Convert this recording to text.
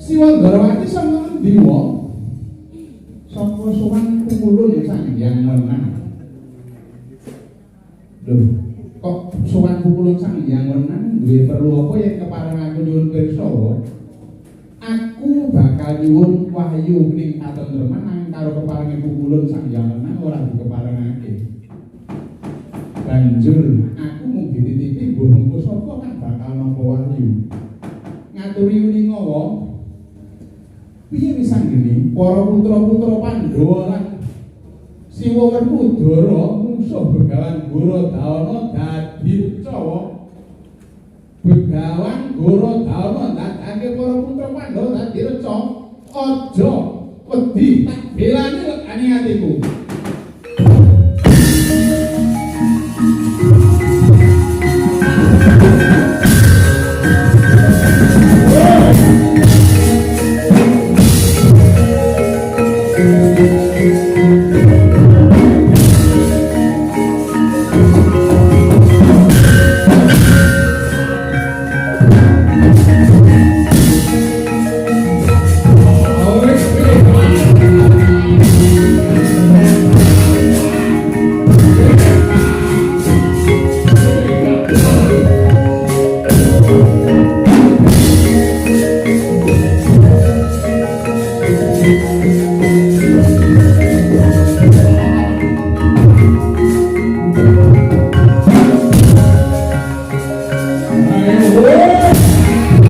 Siwa Ndarawati saka endi wae? Saka sowan Pukulun Sang Hyang Wenang. Lho, kok sowan Pukulun Sang Hyang Wenang duwe perlu apa yen kepareng aku nyuwun pirsa wae? Aku bakal nyuwun wahyu ning katentreman nang karo keparenge Pukulun Sang Hyang Wenang ora dikeparengake. Banjur aku mung dititipi mbuh mengko sapa kan bakal nampa wahyu. Ngaturi uninga wae. Piye wis anggene para putra-putra Pandhawa lan Siwa Werkudara musuh Begawan Gorodana dadi reca. Begawan Gorodana dadake para putra Pandhawa dadi reca. Aja wedi tak bela